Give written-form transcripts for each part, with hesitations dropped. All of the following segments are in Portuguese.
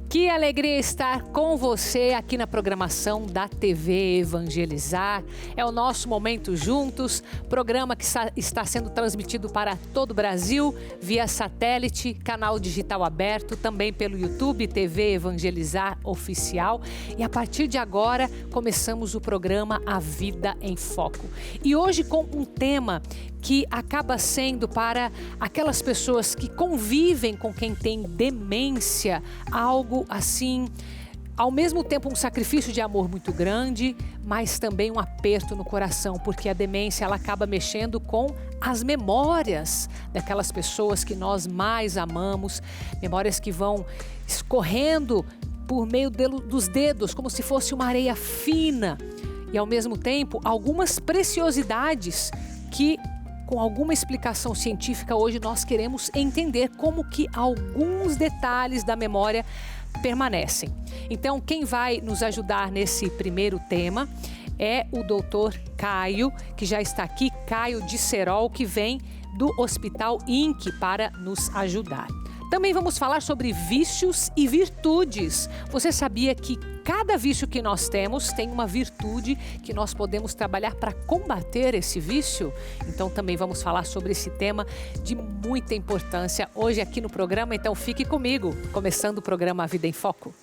Que alegria estar com você aqui na programação da TV Evangelizar. É o nosso Momento Juntos, programa que está sendo transmitido para todo o Brasil, via satélite, canal digital aberto, também pelo YouTube, TV Evangelizar Oficial. E a partir de agora, começamos o programa A Vida em Foco. E hoje com um tema que acaba sendo para aquelas pessoas que convivem com quem tem demência, algo assim, ao mesmo tempo um sacrifício de amor muito grande, mas também um aperto no coração, porque a demência ela acaba mexendo com as memórias daquelas pessoas que nós mais amamos, memórias que vão escorrendo por meio dos dedos, como se fosse uma areia fina, e ao mesmo tempo algumas preciosidades que com alguma explicação científica, hoje nós queremos entender como que alguns detalhes da memória permanecem. Então, quem vai nos ajudar nesse primeiro tema é o Dr. Caio, que já está aqui, Caio Disserol, que vem do Hospital INC para nos ajudar. Também vamos falar sobre vícios e virtudes. Você sabia que cada vício que nós temos tem uma virtude que nós podemos trabalhar para combater esse vício? Então também vamos falar sobre esse tema de muita importância hoje aqui no programa. Então fique comigo, começando o programa A Vida em Foco.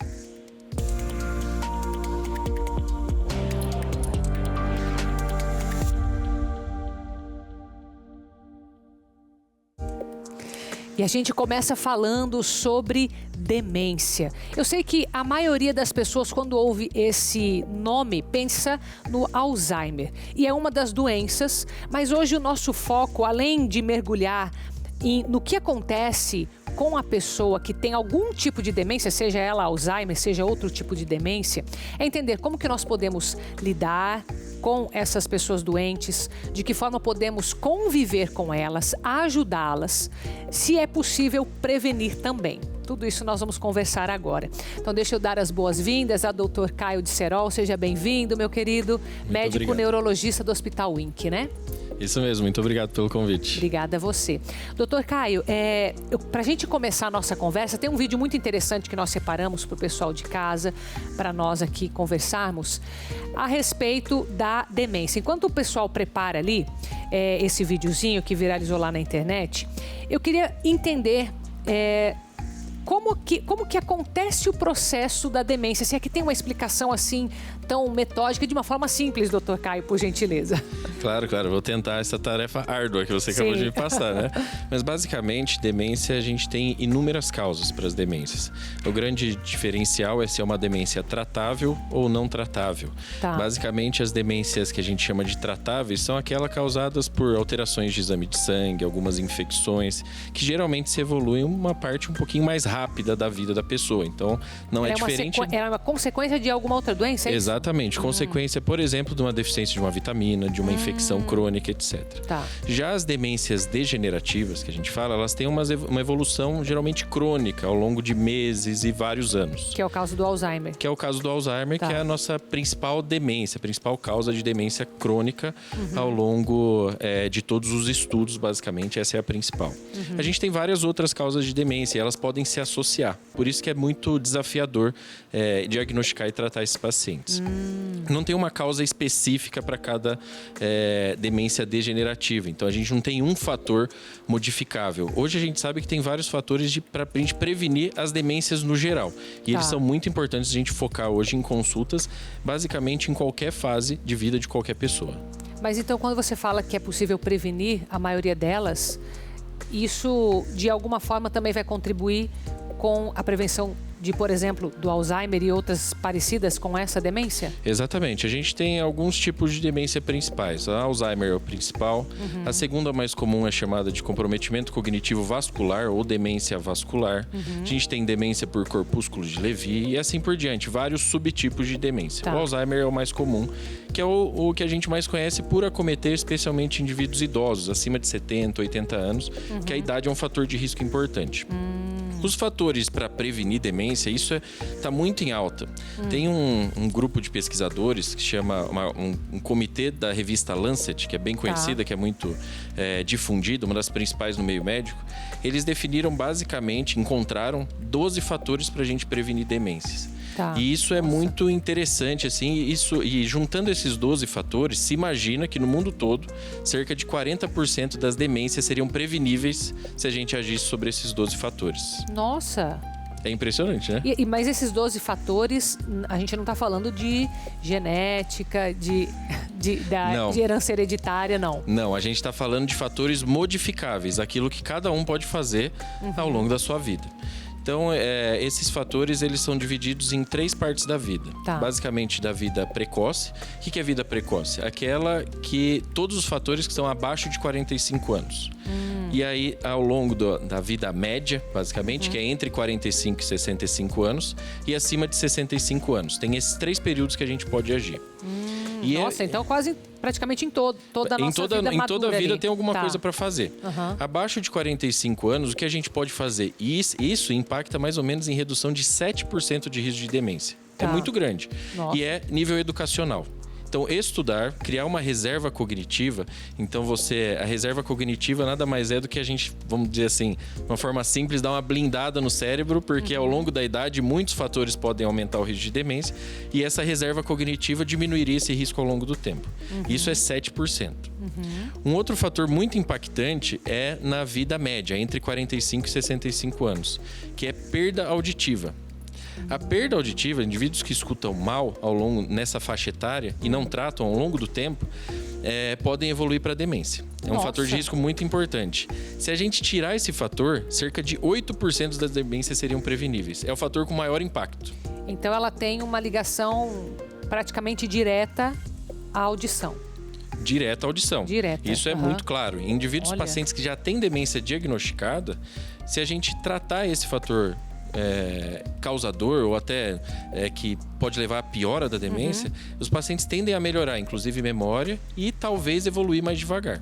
E a gente começa falando sobre demência. Eu sei que a maioria das pessoas, quando ouve esse nome, pensa no Alzheimer. E é uma das doenças, mas hoje o nosso foco, além de mergulhar no que acontece com a pessoa que tem algum tipo de demência, seja ela Alzheimer, seja outro tipo de demência, é entender como que nós podemos lidar com essas pessoas doentes, de que forma podemos conviver com elas, ajudá-las, se é possível prevenir também. Tudo isso nós vamos conversar agora. Então deixa eu dar as boas-vindas ao Dr. Caio Disserol. Seja bem-vindo, meu querido, médico neurologista do Hospital INC, né? Isso mesmo, muito obrigado pelo convite. Obrigada a você. Doutor Caio, para a gente começar a nossa conversa, tem um vídeo muito interessante que nós separamos para o pessoal de casa, para nós aqui conversarmos, a respeito da demência. Enquanto o pessoal prepara ali esse videozinho que viralizou lá na internet, eu queria entender como que acontece o processo da demência? Se é que tem uma explicação assim tão metódica, de uma forma simples, doutor Caio, por gentileza. Claro, vou tentar essa tarefa árdua que você acabou de me passar, né? Mas basicamente, demência, a gente tem inúmeras causas para as demências. O grande diferencial é se é uma demência tratável ou não tratável. Tá. Basicamente, as demências que a gente chama de tratáveis são aquelas causadas por alterações de exame de sangue, algumas infecções, que geralmente se evoluem uma parte um pouquinho mais rápida da vida da pessoa. Então, não é diferente... É uma consequência de alguma outra doença? É isso? Exatamente. Consequência, por exemplo, de uma deficiência de uma vitamina, de uma infecção crônica, etc. Tá. Já as demências degenerativas, que a gente fala, elas têm uma evolução geralmente crônica ao longo de meses e vários anos. Que é o caso do Alzheimer. Que é o caso do Alzheimer, tá. Que é a nossa principal demência, a principal causa de demência crônica ao longo de todos os estudos, basicamente, essa é a principal. A gente tem várias outras causas de demência e elas podem se associar. Por isso que é muito desafiador diagnosticar e tratar esses pacientes. Não tem uma causa específica para cada demência degenerativa. Então, a gente não tem um fator modificável. Hoje, a gente sabe que tem vários fatores para a gente prevenir as demências no geral. E eles são muito importantes a gente focar hoje em consultas, basicamente em qualquer fase de vida de qualquer pessoa. Mas então, quando você fala que é possível prevenir a maioria delas, isso de alguma forma também vai contribuir com a prevenção de, por exemplo, do Alzheimer e outras parecidas com essa demência? Exatamente. A gente tem alguns tipos de demência principais. A Alzheimer é o principal. A segunda mais comum é chamada de comprometimento cognitivo vascular ou demência vascular. A gente tem demência por corpúsculo de Lewy e assim por diante. Vários subtipos de demência. Tá. O Alzheimer é o mais comum, que é o que a gente mais conhece por acometer especialmente indivíduos idosos, acima de 70, 80 anos, que a idade é um fator de risco importante. Os fatores para prevenir demência, isso está muito em alta. Tem um grupo de pesquisadores que chama um comitê da revista Lancet, que é bem conhecida, que é muito difundida, uma das principais no meio médico. Eles definiram basicamente, encontraram 12 fatores para a gente prevenir demências. E isso é muito interessante, assim, e juntando esses 12 fatores, se imagina que no mundo todo, cerca de 40% das demências seriam preveníveis se a gente agisse sobre esses 12 fatores. Nossa! É impressionante, né? Mas esses 12 fatores, a gente não está falando de genética, de herança hereditária, não. Não, a gente está falando de fatores modificáveis, aquilo que cada um pode fazer ao longo da sua vida. Então, esses fatores, eles são divididos em 3 partes da vida. Basicamente, da vida precoce. O que é vida precoce? Aquela que todos os fatores que estão abaixo de 45 anos. E aí, ao longo da vida média, basicamente, que é entre 45 e 65 anos, e acima de 65 anos. Tem esses 3 períodos que a gente pode agir. Nossa, então praticamente em toda a nossa vida madura. Em toda a vida ali. tem alguma coisa para fazer. Abaixo de 45 anos, o que a gente pode fazer? Isso impacta mais ou menos em redução de 7% de risco de demência. É muito grande. Nossa. E é nível educacional. Então, estudar, criar uma reserva cognitiva. Então, a reserva cognitiva nada mais é do que a gente, vamos dizer assim, de uma forma simples, dar uma blindada no cérebro, porque ao longo da idade, muitos fatores podem aumentar o risco de demência, e essa reserva cognitiva diminuiria esse risco ao longo do tempo. Isso é 7%. Um outro fator muito impactante é na vida média, entre 45 e 65 anos, que é perda auditiva. A perda auditiva, indivíduos que escutam mal nessa faixa etária e não tratam ao longo do tempo, podem evoluir para demência. É um fator de risco muito importante. Se a gente tirar esse fator, cerca de 8% das demências seriam preveníveis. É o fator com maior impacto. Então ela tem uma ligação praticamente direta à audição. Direta à audição. Isso é muito claro. Em indivíduos pacientes que já têm demência diagnosticada, se a gente tratar esse fator causador ou até que pode levar à piora da demência, os pacientes tendem a melhorar, inclusive memória, e talvez evoluir mais devagar.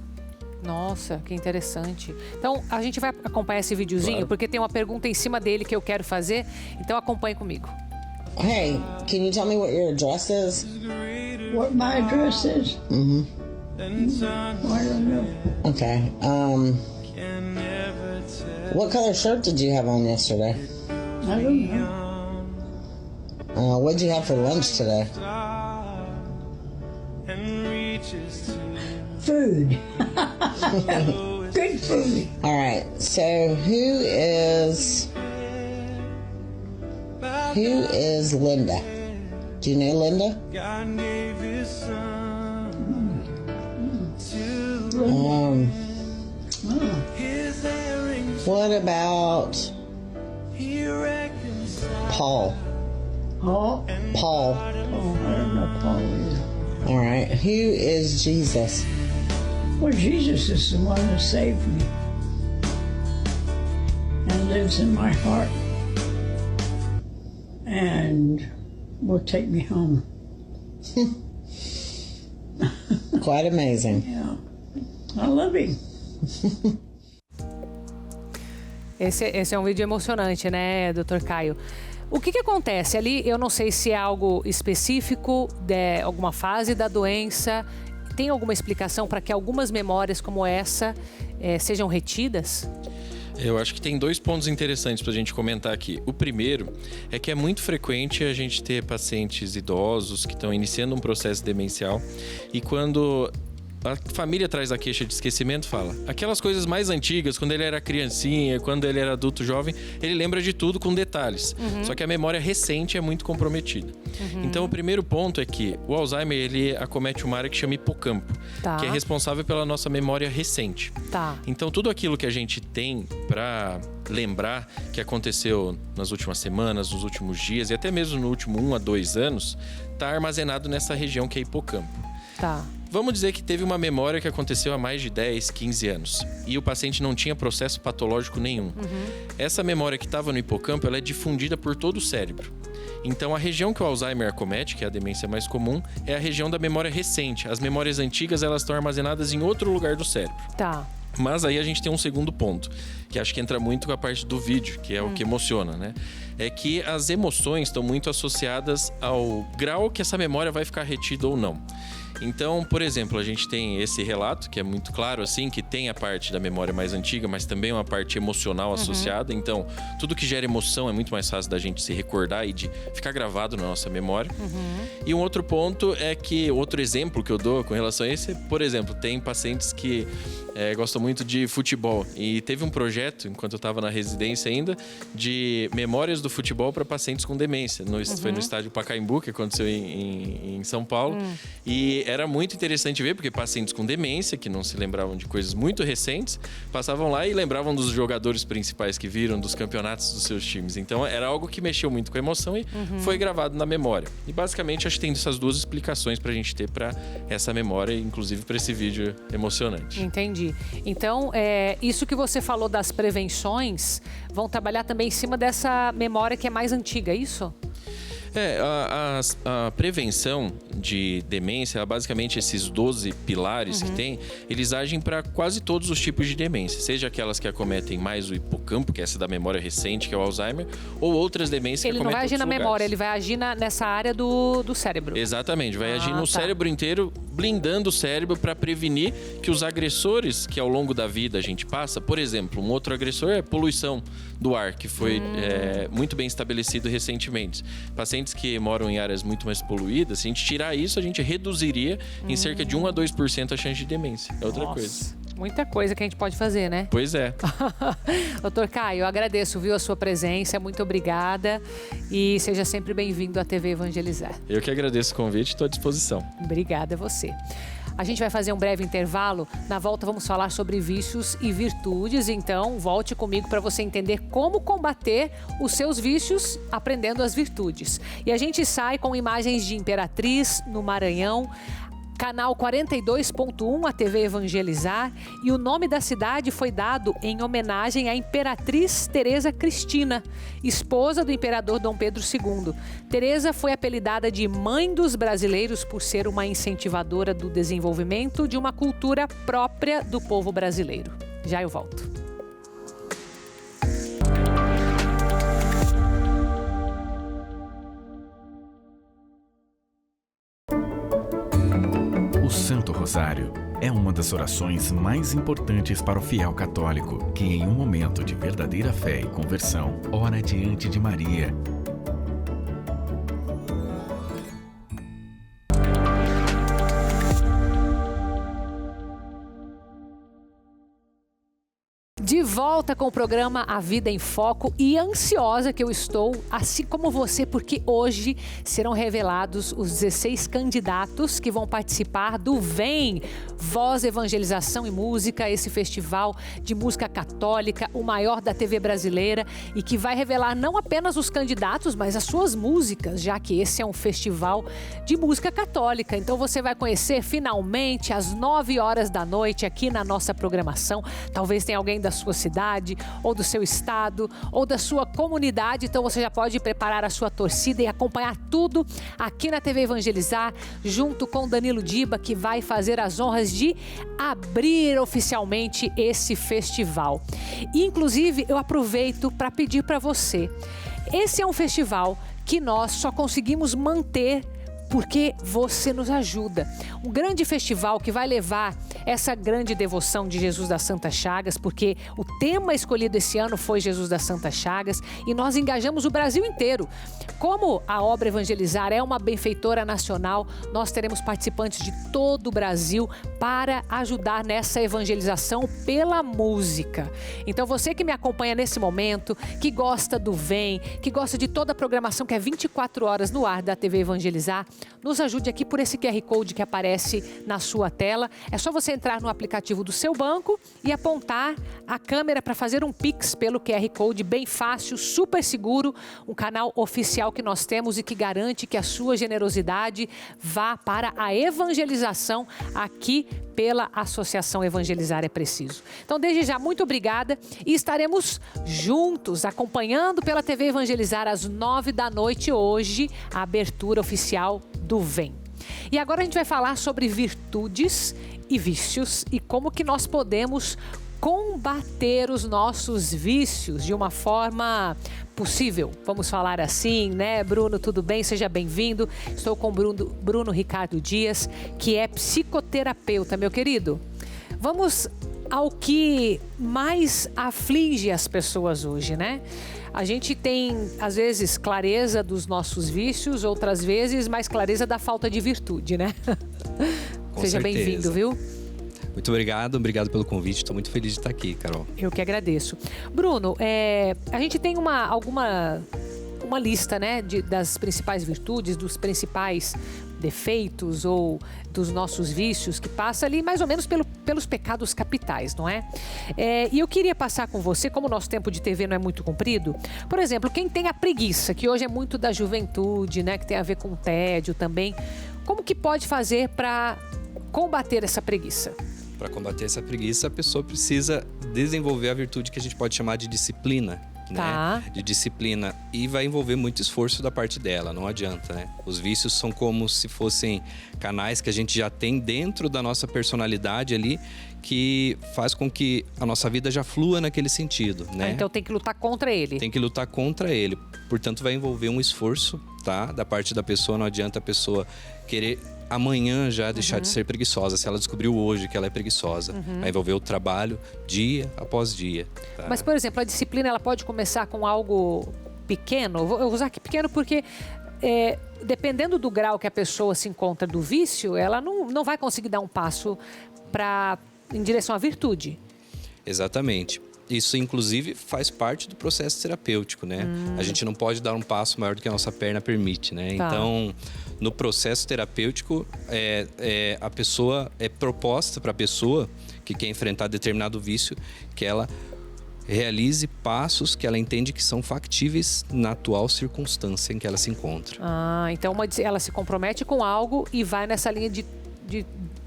Nossa, que interessante. Então, a gente vai acompanhar esse videozinho, porque tem uma pergunta em cima dele que eu quero fazer, então acompanhe comigo. Hey, can you tell me what your address is? What my address is? I don't know. Okay. What color shirt did you have on yesterday? I don't know. What did you have for lunch today? Food. Good food. All right. So who is Linda? Do you know Linda? What about Paul? Oh, Paul. I don't know Paul either. All right. Who is Jesus? Well, Jesus is the one who saved me and lives in my heart and will take me home. Quite amazing. Yeah, I love him. Esse é um vídeo emocionante, né, Dr. Caio? O que acontece ali? Eu não sei se é algo específico, alguma fase da doença. Tem alguma explicação para que algumas memórias como essa sejam retidas? Eu acho que tem 2 pontos interessantes para a gente comentar aqui. O primeiro é que é muito frequente a gente ter pacientes idosos que estão iniciando um processo demencial e quando a família traz a queixa de esquecimento, fala aquelas coisas mais antigas, quando ele era criancinha, quando ele era adulto jovem, ele lembra de tudo com detalhes. Só que a memória recente é muito comprometida. Então, o primeiro ponto é que o Alzheimer, ele acomete uma área que chama hipocampo, que é responsável pela nossa memória recente. Então, tudo aquilo que a gente tem para lembrar que aconteceu nas últimas semanas, nos últimos dias e até mesmo no último 1 a 2 anos, está armazenado nessa região que é hipocampo. Vamos dizer que teve uma memória que aconteceu há mais de 10, 15 anos e o paciente não tinha processo patológico nenhum. Essa memória que estava no hipocampo, ela é difundida por todo o cérebro. Então, a região que o Alzheimer acomete, que é a demência mais comum, é a região da memória recente. As memórias antigas, elas estão armazenadas em outro lugar do cérebro. Mas aí a gente tem um segundo ponto, que acho que entra muito com a parte do vídeo, que é o que emociona, né? É que as emoções estão muito associadas ao grau que essa memória vai ficar retida ou não. Então, por exemplo, a gente tem esse relato, que é muito claro, assim, que tem a parte da memória mais antiga, mas também uma parte emocional associada. Então, tudo que gera emoção é muito mais fácil da gente se recordar e de ficar gravado na nossa memória. E um outro ponto é que, outro exemplo que eu dou com relação a esse, por exemplo, tem pacientes que gostam muito de futebol. E teve um projeto, enquanto eu estava na residência ainda, de memórias do futebol para pacientes com demência. Foi no estádio Pacaembu, que aconteceu em São Paulo. E era muito interessante ver, porque pacientes com demência, que não se lembravam de coisas muito recentes, passavam lá e lembravam dos jogadores principais que viram, dos campeonatos dos seus times. Então, era algo que mexeu muito com a emoção e foi gravado na memória. E, basicamente, acho que tem essas duas explicações pra gente ter pra essa memória, inclusive pra esse vídeo emocionante. Entendi. Então, isso que você falou das prevenções, vão trabalhar também em cima dessa memória que é mais antiga, é isso? A prevenção de demência, basicamente esses 12 pilares que tem, eles agem para quase todos os tipos de demência, seja aquelas que acometem mais o hipocampo, que é essa da memória recente, que é o Alzheimer, ou outras demências que acometem outros lugares. Ele não vai agir na memória, ele vai agir nessa área do cérebro. Exatamente, vai agir no cérebro inteiro, blindando o cérebro para prevenir que os agressores que ao longo da vida a gente passa, por exemplo, um outro agressor é a poluição do ar, que foi muito bem estabelecido recentemente. Pacientes que moram em áreas muito mais poluídas, se a gente tirar isso, a gente reduziria em cerca de 1 a 2% a chance de demência. É outra coisa. Muita coisa que a gente pode fazer, né? Pois é. Doutor Caio, eu agradeço, a sua presença, muito obrigada e seja sempre bem-vindo à TV Evangelizar. Eu que agradeço o convite, estou à disposição. Obrigada a você. A gente vai fazer um breve intervalo. Na volta vamos falar sobre vícios e virtudes. Então, volte comigo para você entender como combater os seus vícios aprendendo as virtudes. E a gente sai com imagens de Imperatriz, no Maranhão, canal 42.1, a TV Evangelizar, e o nome da cidade foi dado em homenagem à Imperatriz Teresa Cristina, esposa do imperador Dom Pedro II. Teresa foi apelidada de Mãe dos Brasileiros por ser uma incentivadora do desenvolvimento de uma cultura própria do povo brasileiro. Já eu volto. O Santo Rosário é uma das orações mais importantes para o fiel católico, que em um momento de verdadeira fé e conversão, ora diante de Maria. De volta com o programa A Vida em Foco, e ansiosa que eu estou, assim como você, porque hoje serão revelados os 16 candidatos que vão participar do VEM, Voz, Evangelização e Música, esse festival de música católica, o maior da TV brasileira, e que vai revelar não apenas os candidatos, mas as suas músicas, já que esse é um festival de música católica. Então você vai conhecer finalmente às 9 horas da noite aqui na nossa programação. Talvez tenha alguém da sua cidade, ou do seu estado, ou da sua comunidade. Então você já pode preparar a sua torcida e acompanhar tudo aqui na TV Evangelizar, junto com Danilo Diba, que vai fazer as honras de abrir oficialmente esse festival. E, inclusive, eu aproveito para pedir para você, esse é um festival que nós só conseguimos manter porque você nos ajuda. Um grande festival que vai levar essa grande devoção de Jesus das Santas Chagas, porque o tema escolhido esse ano foi Jesus das Santas Chagas, e nós engajamos o Brasil inteiro. Como a obra Evangelizar é uma benfeitora nacional, nós teremos participantes de todo o Brasil para ajudar nessa evangelização pela música. Então você que me acompanha nesse momento, que gosta do VEM, que gosta de toda a programação que é 24 horas no ar da TV Evangelizar, nos ajude aqui por esse QR Code que aparece na sua tela. É só você entrar no aplicativo do seu banco e apontar a câmera para fazer um Pix pelo QR Code, bem fácil, super seguro, um canal oficial que nós temos e que garante que a sua generosidade vá para a evangelização aqui pela Associação Evangelizar é Preciso. Então, desde já, muito obrigada, e estaremos juntos acompanhando pela TV Evangelizar às 9 da noite hoje, a abertura oficial do VEM. E agora a gente vai falar sobre virtudes e vícios e como que nós podemos combater os nossos vícios de uma forma possível. Vamos falar assim, né? Bruno, tudo bem? Seja bem-vindo. Estou com o Bruno Ricardo Dias, que é psicoterapeuta, meu querido. Vamos ao que mais aflige as pessoas hoje, né? A gente tem, às vezes, clareza dos nossos vícios, outras vezes, mais clareza da falta de virtude, né? Seja bem-vindo, viu? Muito obrigado pelo convite. Estou muito feliz de estar aqui, Carol. Eu que agradeço. Bruno, a gente tem uma lista, né, das principais virtudes, dos principais defeitos ou dos nossos vícios, que passa ali mais ou menos pelos pecados capitais, não é? E eu queria passar com você, como o nosso tempo de TV não é muito comprido, por exemplo, quem tem a preguiça, que hoje é muito da juventude, né, que tem a ver com o tédio também, como que pode fazer para combater essa preguiça? Para combater essa preguiça, a pessoa precisa desenvolver a virtude que a gente pode chamar de disciplina, Tá. né? De disciplina. E vai envolver muito esforço da parte dela, não adianta, né? Os vícios são como se fossem canais que a gente já tem dentro da nossa personalidade ali, que faz com que a nossa vida já flua naquele sentido, né? Então tem que lutar contra ele. Tem que lutar contra ele. Portanto, vai envolver um esforço, tá? Da parte da pessoa. Não adianta a pessoa querer amanhã já deixar de ser preguiçosa. Se ela descobriu hoje que ela é preguiçosa, vai envolver o trabalho dia após dia. Tá? Mas, por exemplo, a disciplina ela pode começar com algo pequeno. Eu vou usar aqui pequeno porque dependendo do grau que a pessoa se encontra do vício, ela não vai conseguir dar um passo em direção à virtude. Exatamente. Isso, inclusive, faz parte do processo terapêutico, né? A gente não pode dar um passo maior do que a nossa perna permite, né? Tá. Então, no processo terapêutico, a pessoa é proposta para a pessoa que quer enfrentar determinado vício que ela realize passos que ela entende que são factíveis na atual circunstância em que ela se encontra. Então ela se compromete com algo e vai nessa linha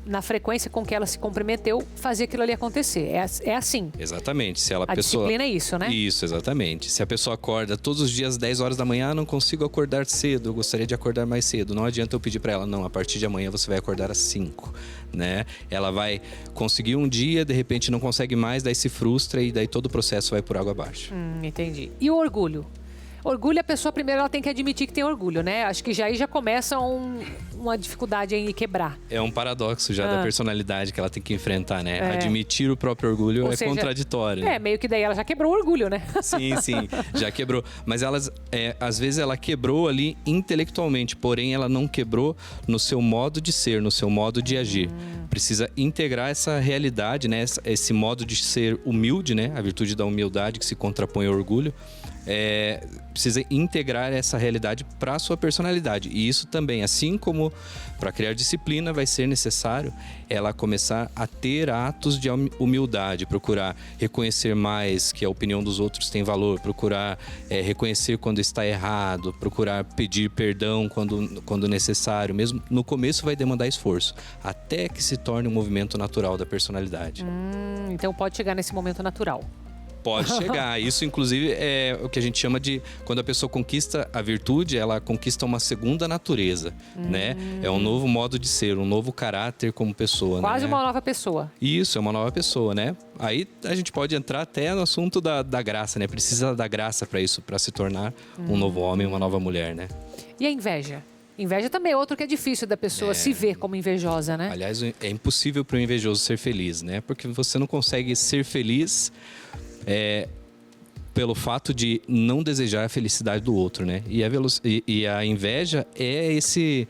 na frequência com que ela se comprometeu, fazer aquilo ali acontecer. É assim. Exatamente. Se A disciplina é isso, né? Isso, exatamente. Se a pessoa acorda todos os dias às 10 horas da manhã, não consigo acordar cedo, eu gostaria de acordar mais cedo. Não adianta eu pedir para ela, não, a partir de amanhã você vai acordar às 5, né? Ela vai conseguir um dia, de repente não consegue mais, daí se frustra e daí todo o processo vai por água abaixo. Entendi. E o orgulho? Orgulho, a pessoa primeiro ela tem que admitir que tem orgulho, né? Acho que aí já começa uma dificuldade em quebrar. É um paradoxo já da personalidade que ela tem que enfrentar, né? Admitir o próprio orgulho Ou seja, contraditório. Né? Meio que daí ela já quebrou o orgulho, né? Sim, já quebrou. Mas às vezes ela quebrou ali intelectualmente, porém ela não quebrou no seu modo de ser, no seu modo de agir. Precisa integrar essa realidade, né? Esse modo de ser humilde, né? A virtude da humildade que se contrapõe ao orgulho. Precisa integrar essa realidade para a sua personalidade. E isso também, assim como para criar disciplina, vai ser necessário ela começar a ter atos de humildade, procurar reconhecer mais que a opinião dos outros tem valor, procurar reconhecer quando está errado, procurar pedir perdão quando necessário. Mesmo no começo vai demandar esforço, até que se torne um movimento natural da personalidade. Então pode chegar nesse momento natural. Pode chegar. Isso, inclusive, é o que a gente chama de... Quando a pessoa conquista a virtude, ela conquista uma segunda natureza, né? É um novo modo de ser, um novo caráter como pessoa. Quase né? uma nova pessoa. Isso, é uma nova pessoa, né? Aí a gente pode entrar até no assunto da graça, né? Precisa da graça para isso, para se tornar um novo homem, uma nova mulher, né? E a inveja? Inveja também é outro que é difícil da pessoa se ver como invejosa, né? Aliás, é impossível para o invejoso ser feliz, né? Porque você não consegue ser feliz... pelo fato de não desejar a felicidade do outro, né? E a inveja é esse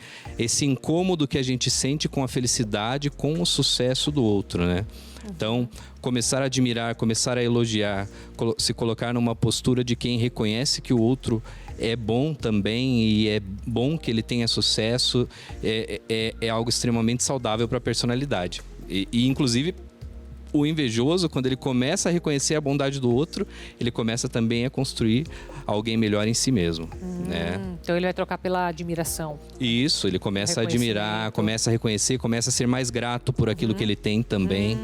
incômodo que a gente sente com a felicidade, com o sucesso do outro, né? Então, começar a admirar, começar a elogiar, se colocar numa postura de quem reconhece que o outro é bom também e é bom que ele tenha sucesso, é algo extremamente saudável para a personalidade. E inclusive, o invejoso, quando ele começa a reconhecer a bondade do outro, ele começa também a construir alguém melhor em si mesmo, né? Então ele vai trocar pela admiração. Isso, ele começa a admirar, começa a reconhecer, começa a ser mais grato por aquilo que ele tem também,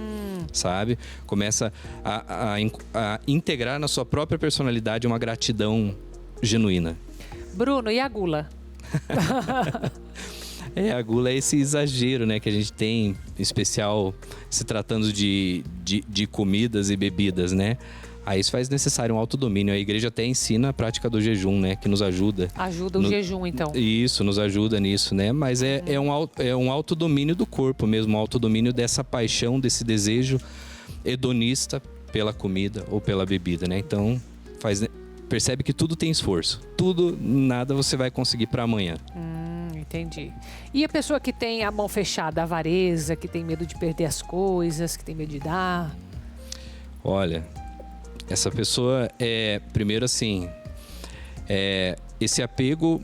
sabe? Começa a integrar na sua própria personalidade uma gratidão genuína. Bruno, e a gula? A gula é esse exagero, né, que a gente tem, em especial se tratando de comidas e bebidas, né? Aí isso faz necessário um autodomínio. A igreja até ensina a prática do jejum, né? Que nos ajuda. Ajuda o jejum, então. Isso, nos ajuda nisso, né? Mas é um autodomínio do corpo mesmo, um autodomínio dessa paixão, desse desejo hedonista pela comida ou pela bebida, né? Então, percebe que tudo tem esforço. Nada você vai conseguir para amanhã. Entendi. E a pessoa que tem a mão fechada, a avareza, que tem medo de perder as coisas, que tem medo de dar? Olha, essa pessoa primeiro assim, esse apego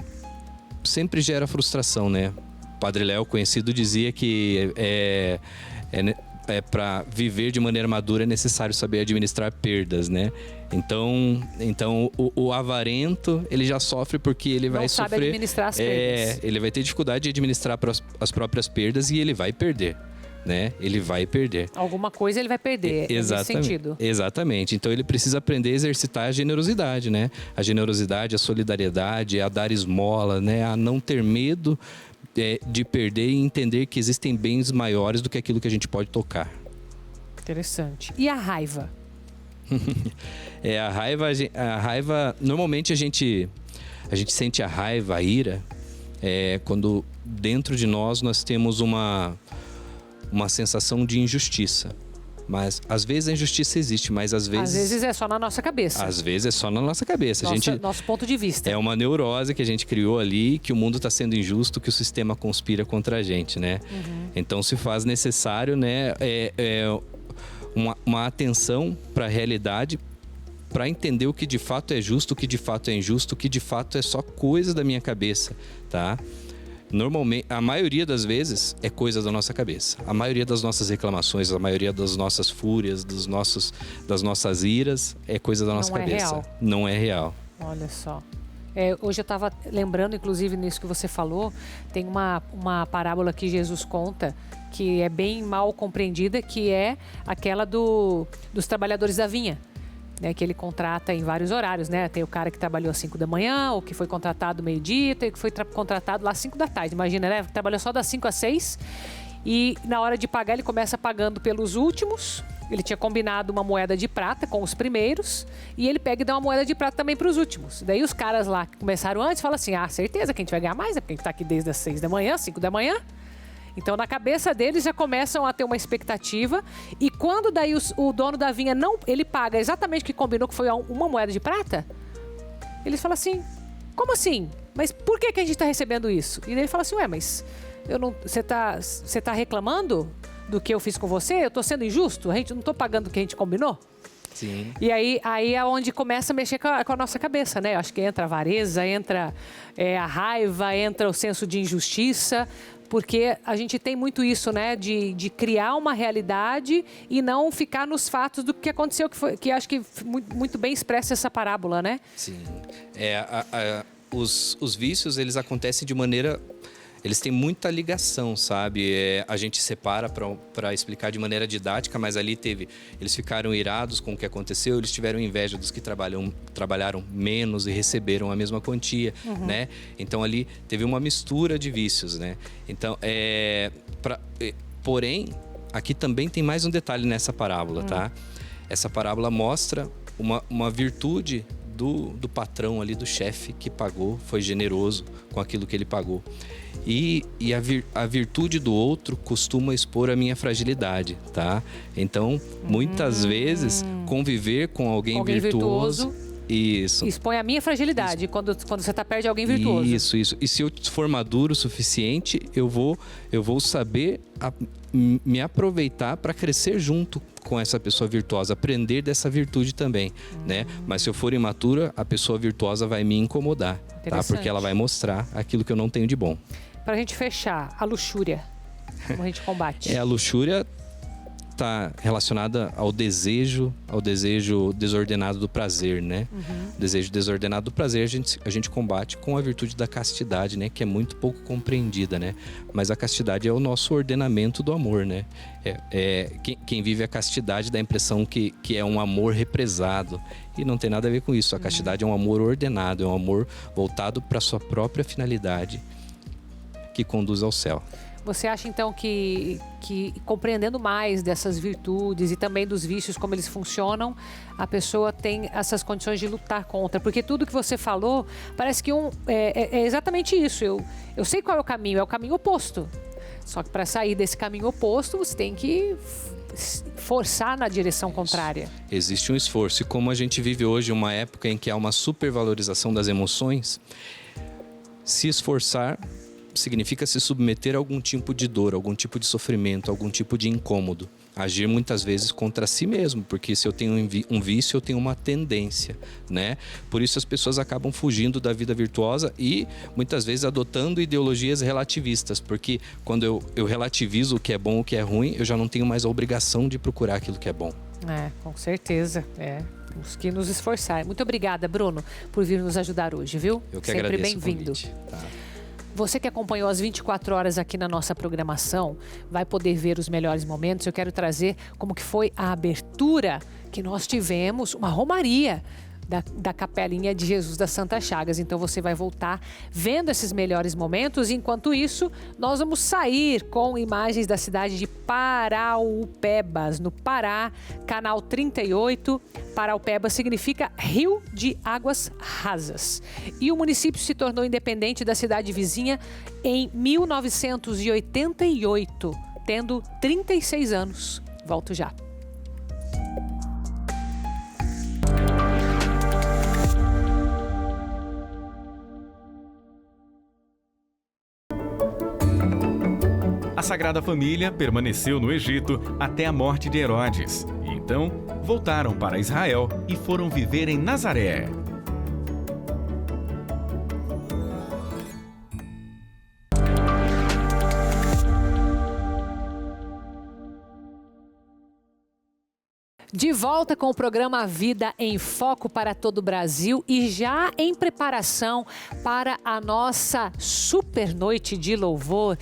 sempre gera frustração, né? O Padre Léo, conhecido, dizia que para viver de maneira madura é necessário saber administrar perdas, né? Então o avarento, ele já sofre porque ele vai sofrer... Não sabe administrar as perdas. Ele vai ter dificuldade de administrar as próprias perdas e ele vai perder, né? Ele vai perder. Alguma coisa ele vai perder, nesse sentido. Exatamente. Então ele precisa aprender a exercitar a generosidade, né? A generosidade, a solidariedade, a dar esmola, né? A não ter medo de perder e entender que existem bens maiores do que aquilo que a gente pode tocar. Interessante. E a raiva? A raiva, normalmente a gente sente a raiva, a ira, quando dentro de nós temos uma sensação de injustiça. Mas às vezes a injustiça existe, mas às vezes é só na nossa cabeça. Às vezes é só na nossa cabeça. Nosso ponto de vista. É uma neurose que a gente criou ali, que o mundo está sendo injusto, que o sistema conspira contra a gente, né? Então se faz necessário, né, uma atenção para a realidade, para entender o que de fato é justo, o que de fato é injusto, o que de fato é só coisa da minha cabeça, tá? Normalmente, a maioria das vezes é coisa da nossa cabeça. A maioria das nossas reclamações, a maioria das nossas fúrias, das nossas iras é coisa da nossa cabeça. Real. Não é real. Olha só. Hoje eu estava lembrando, inclusive, nisso que você falou, tem uma parábola que Jesus conta que é bem mal compreendida, que é aquela dos trabalhadores da vinha. Né, que ele contrata em vários horários, né? Tem o cara que trabalhou às 5 da manhã, o que foi contratado meio-dia, tem o que foi contratado lá às 5 da tarde. Imagina, né? Trabalhou só das 5 às 6 e na hora de pagar ele começa pagando pelos últimos. Ele tinha combinado uma moeda de prata com os primeiros e ele pega e dá uma moeda de prata também para os últimos. Daí os caras lá que começaram antes falam assim, certeza que a gente vai ganhar mais, porque a gente tá aqui desde as 6 da manhã, 5 da manhã. Então, na cabeça deles, já começam a ter uma expectativa. E quando daí o dono da vinha ele paga exatamente o que combinou, que foi uma moeda de prata, eles falam assim, como assim? Mas por que a gente está recebendo isso? E daí ele fala assim, mas você tá reclamando do que eu fiz com você? Eu estou sendo injusto? A gente não estou pagando o que a gente combinou? Sim. E aí é onde começa a mexer com a nossa cabeça, né? Eu acho que entra a avareza, entra a raiva, entra o senso de injustiça, porque a gente tem muito isso, né? De criar uma realidade e não ficar nos fatos do que aconteceu, que acho que muito bem expressa essa parábola, né? Sim. Os vícios, eles acontecem de maneira... Eles têm muita ligação, sabe? A gente separa para explicar de maneira didática, mas ali eles ficaram irados com o que aconteceu, eles tiveram inveja dos que trabalharam menos e receberam a mesma quantia, né? Então ali teve uma mistura de vícios, né? Então, porém, aqui também tem mais um detalhe nessa parábola, tá? Essa parábola mostra uma virtude do patrão ali, do chefe que pagou, foi generoso com aquilo que ele pagou. E a virtude do outro costuma expor a minha fragilidade, tá? Então, muitas vezes, conviver com alguém virtuoso... Isso. Expõe a minha fragilidade quando você está perto de alguém virtuoso. Isso. E se eu for maduro o suficiente, eu vou saber me aproveitar para crescer junto com essa pessoa virtuosa, aprender dessa virtude também, né? Mas se eu for imatura, a pessoa virtuosa vai me incomodar, tá? Porque ela vai mostrar aquilo que eu não tenho de bom. Pra gente fechar, a luxúria, como a gente combate? A luxúria está relacionada ao desejo desordenado do prazer, né? O desejo desordenado do prazer a gente combate com a virtude da castidade, né? Que é muito pouco compreendida, né? Mas a castidade é o nosso ordenamento do amor, né? Quem vive a castidade dá a impressão que é um amor represado. E não tem nada a ver com isso. A castidade é um amor ordenado, é um amor voltado para a sua própria finalidade, que conduz ao céu. Você acha, então, que compreendendo mais dessas virtudes e também dos vícios, como eles funcionam, a pessoa tem essas condições de lutar contra? Porque tudo que você falou, parece que é exatamente isso. Eu sei qual é o caminho oposto. Só que para sair desse caminho oposto, você tem que forçar na direção contrária. Existe um esforço. E como a gente vive hoje uma época em que há uma supervalorização das emoções, se esforçar significa se submeter a algum tipo de dor, algum tipo de sofrimento, algum tipo de incômodo. Agir muitas vezes contra si mesmo, porque se eu tenho um vício, eu tenho uma tendência, né? Por isso as pessoas acabam fugindo da vida virtuosa e muitas vezes adotando ideologias relativistas, porque quando eu relativizo o que é bom e o que é ruim, eu já não tenho mais a obrigação de procurar aquilo que é bom. Com certeza, Temos que nos esforçar. Muito obrigada, Bruno, por vir nos ajudar hoje, viu? Eu que sempre agradeço bem-vindo. o convite. Tá. Você que acompanhou as 24 horas aqui na nossa programação, vai poder ver os melhores momentos. Eu quero trazer como que foi a abertura que nós tivemos, uma romaria da Capelinha de Jesus das Santas Chagas. Então você vai voltar vendo esses melhores momentos. Enquanto isso, nós vamos sair com imagens da cidade de Paraupebas, no Pará, canal 38. Paraupebas significa Rio de Águas Rasas. E o município se tornou independente da cidade vizinha em 1988, tendo 36 anos. Volto já. A Sagrada Família permaneceu no Egito até a morte de Herodes. E então, voltaram para Israel e foram viver em Nazaré. De volta com o programa Vida em Foco para todo o Brasil e já em preparação para a nossa super noite de louvor.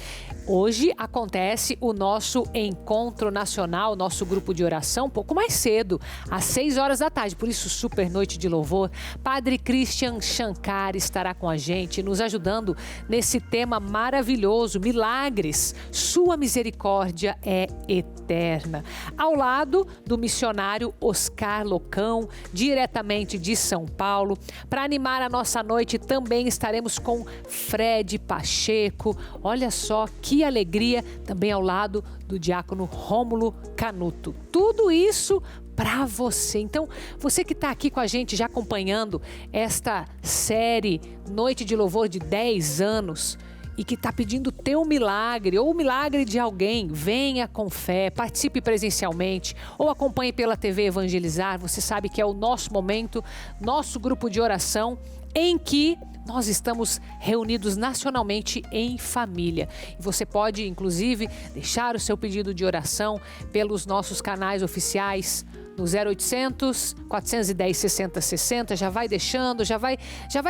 Hoje acontece o nosso encontro nacional, nosso grupo de oração, um pouco mais cedo, às 6 horas da tarde, por isso super noite de louvor. Padre Christian Shankar estará com a gente, nos ajudando nesse tema maravilhoso, milagres, sua misericórdia é eterna. Ao lado do missionário Oscar Locão, diretamente de São Paulo. Para animar a nossa noite também estaremos com Fred Pacheco. Olha só que alegria, também ao lado do diácono Rômulo Canuto. Tudo isso para você. Então, você que está aqui com a gente já acompanhando esta série Noite de Louvor de 10 anos e que está pedindo teu milagre ou o milagre de alguém, venha com fé, participe presencialmente ou acompanhe pela TV Evangelizar. Você sabe que é o nosso momento, nosso grupo de oração em que nós estamos reunidos nacionalmente em família. E você pode, inclusive, deixar o seu pedido de oração pelos nossos canais oficiais no 0800 410 6060. Já vai deixando, já vai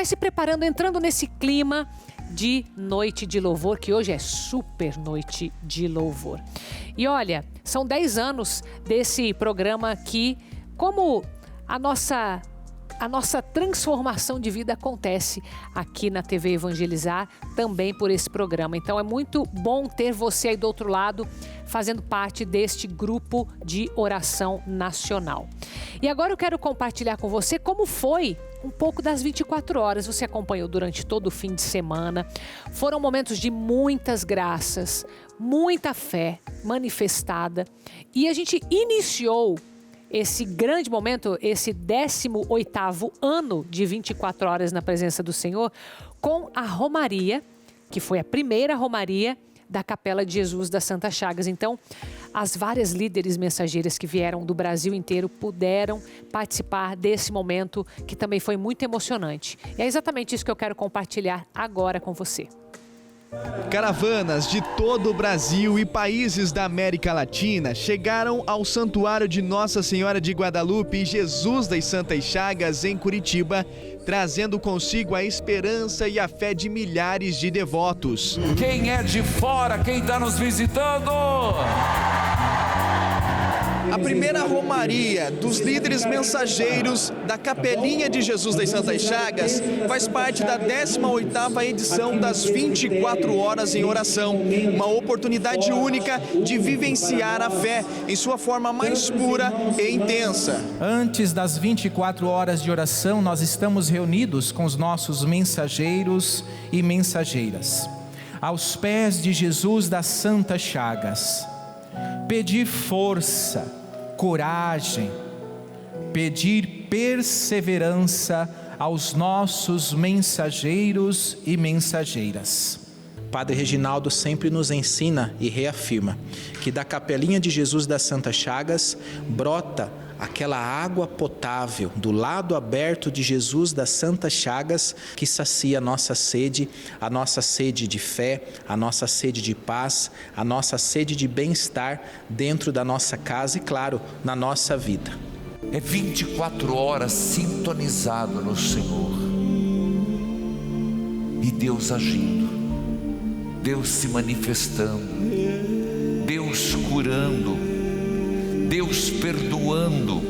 se preparando, entrando nesse clima de noite de louvor, que hoje é super noite de louvor. E olha, são 10 anos desse programa que, como a nossa transformação de vida acontece aqui na TV Evangelizar, também por esse programa. Então é muito bom ter você aí do outro lado, fazendo parte deste grupo de oração nacional. E agora eu quero compartilhar com você como foi um pouco das 24 horas. Você acompanhou durante todo o fim de semana. Foram momentos de muitas graças, muita fé manifestada. E a gente iniciou esse grande momento, esse 18º ano de 24 horas na presença do Senhor, com a romaria, que foi a primeira romaria da Capela de Jesus das Santas Chagas. Então, as várias líderes mensageiras que vieram do Brasil inteiro puderam participar desse momento, que também foi muito emocionante. E é exatamente isso que eu quero compartilhar agora com você. Caravanas de todo o Brasil e países da América Latina chegaram ao Santuário de Nossa Senhora de Guadalupe e Jesus das Santas Chagas, em Curitiba, trazendo consigo a esperança e a fé de milhares de devotos. Quem é de fora, quem está nos visitando? A primeira romaria dos líderes mensageiros da Capelinha de Jesus das Santas Chagas faz parte da 18ª edição das 24 horas em oração, uma oportunidade única de vivenciar a fé em sua forma mais pura e intensa. Antes das 24 horas de oração, nós estamos reunidos com os nossos mensageiros e mensageiras, aos pés de Jesus das Santas Chagas, pedir força, coragem, pedir perseverança aos nossos mensageiros e mensageiras. Padre Reginaldo sempre nos ensina e reafirma que da Capelinha de Jesus das Santas Chagas brota aquela água potável do lado aberto de Jesus das Santas Chagas que sacia a nossa sede de fé, a nossa sede de paz, a nossa sede de bem-estar dentro da nossa casa e, claro, na nossa vida. É 24 horas sintonizado no Senhor e Deus agindo, Deus se manifestando, Deus curando, Deus perdoando,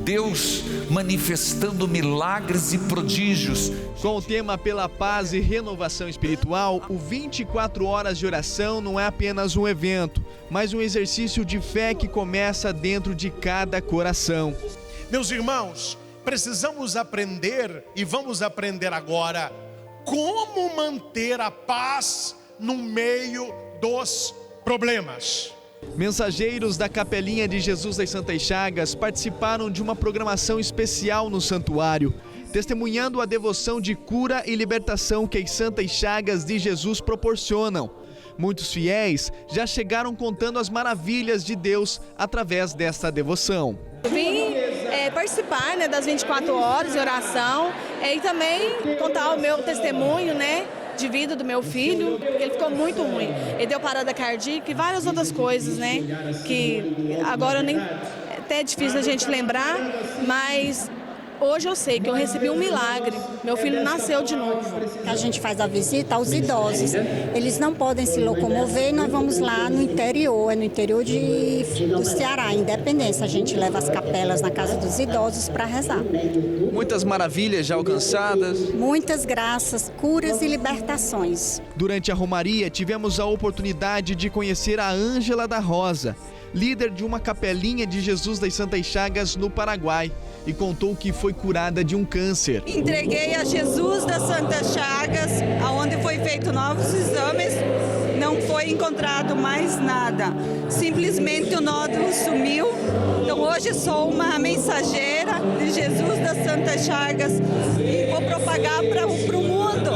Deus manifestando milagres e prodígios. Com o tema Pela Paz e Renovação Espiritual, o 24 horas de oração não é apenas um evento, mas um exercício de fé que começa dentro de cada coração. Meus irmãos, precisamos aprender, e vamos aprender agora, como manter a paz no meio dos problemas. Mensageiros da Capelinha de Jesus das Santas Chagas participaram de uma programação especial no santuário, testemunhando a devoção de cura e libertação que as Santas Chagas de Jesus proporcionam. Muitos fiéis já chegaram contando as maravilhas de Deus através dessa devoção. Eu vim participar das 24 horas de oração e também contar o meu testemunho, de vida do meu filho, porque ele ficou muito ruim. Ele deu parada cardíaca e várias outras coisas, que agora até é difícil a gente lembrar, mas hoje eu sei que eu recebi um milagre. Meu filho nasceu de novo. A gente faz a visita aos idosos. Eles não podem se locomover e nós vamos lá no interior, no interior do Ceará, Independência. A gente leva as capelas na casa dos idosos para rezar. Muitas maravilhas já alcançadas. Muitas graças, curas e libertações. Durante a romaria, tivemos a oportunidade de conhecer a Ângela da Rosa, líder de uma capelinha de Jesus das Santas Chagas no Paraguai, e contou que foi curada de um câncer. Entreguei a Jesus das Santas Chagas, onde foi feito novos exames, não foi encontrado mais nada. Simplesmente o nódulo sumiu. Então hoje sou uma mensageira de Jesus das Santas Chagas e vou propagar para o mundo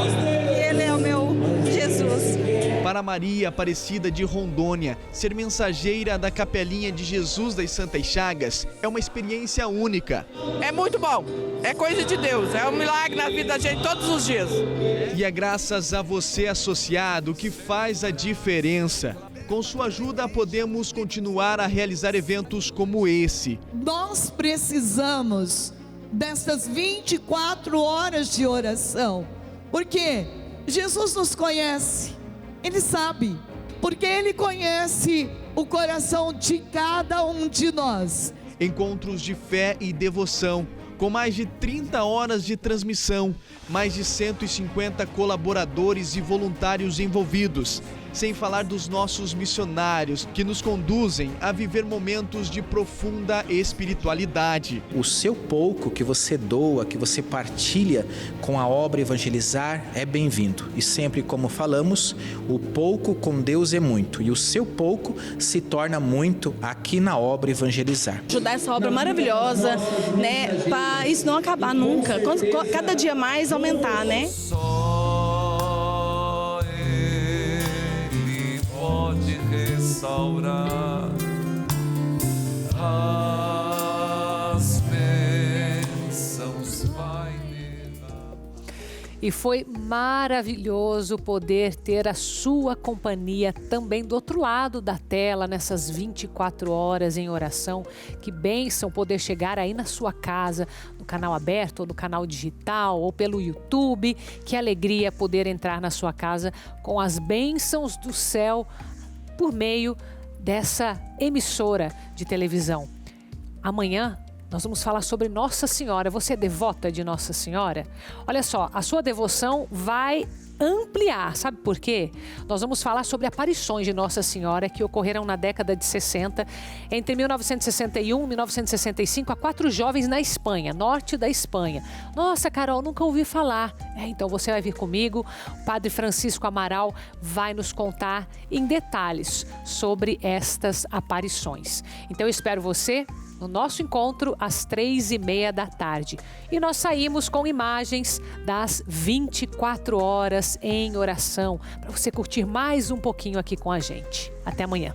que Ele é o meu Jesus. Para Maria Aparecida de Rondônia, ser mensageira da Capelinha de Jesus das Santas Chagas é uma experiência única. É muito bom, é coisa de Deus, é um milagre na vida da gente todos os dias. E é graças a você, associado, que faz a diferença. Com sua ajuda, podemos continuar a realizar eventos como esse. Nós precisamos dessas 24 horas de oração, porque Jesus nos conhece. Ele sabe, porque Ele conhece o coração de cada um de nós. Encontros de fé e devoção, com mais de 30 horas de transmissão, mais de 150 colaboradores e voluntários envolvidos, sem falar dos nossos missionários que nos conduzem a viver momentos de profunda espiritualidade. O seu pouco que você doa, que você partilha com a obra Evangelizar é bem-vindo. E sempre, como falamos, o pouco com Deus é muito. E o seu pouco se torna muito aqui na obra Evangelizar. Ajudar essa obra maravilhosa, para isso não acabar nunca. Cada dia mais aumentar, Pode restaurar as bênçãos, vai levar. E foi maravilhoso poder ter a sua companhia também do outro lado da tela, nessas 24 horas em oração. Que bênção poder chegar aí na sua casa, no canal aberto, ou no canal digital, ou pelo YouTube. Que alegria poder entrar na sua casa com as bênçãos do céu por meio dessa emissora de televisão. Amanhã nós vamos falar sobre Nossa Senhora. Você é devota de Nossa Senhora? Olha só, a sua devoção vai ampliar. Sabe por quê? Nós vamos falar sobre aparições de Nossa Senhora que ocorreram na década de 60, entre 1961 e 1965, a 4 jovens na Espanha, norte da Espanha. Nossa, Carol, nunca ouvi falar. Então você vai vir comigo. O Padre Francisco Amaral vai nos contar em detalhes sobre estas aparições. Então eu espero você no nosso encontro às 3h30 da tarde. E nós saímos com imagens das 24 horas em oração, para você curtir mais um pouquinho aqui com a gente. Até amanhã.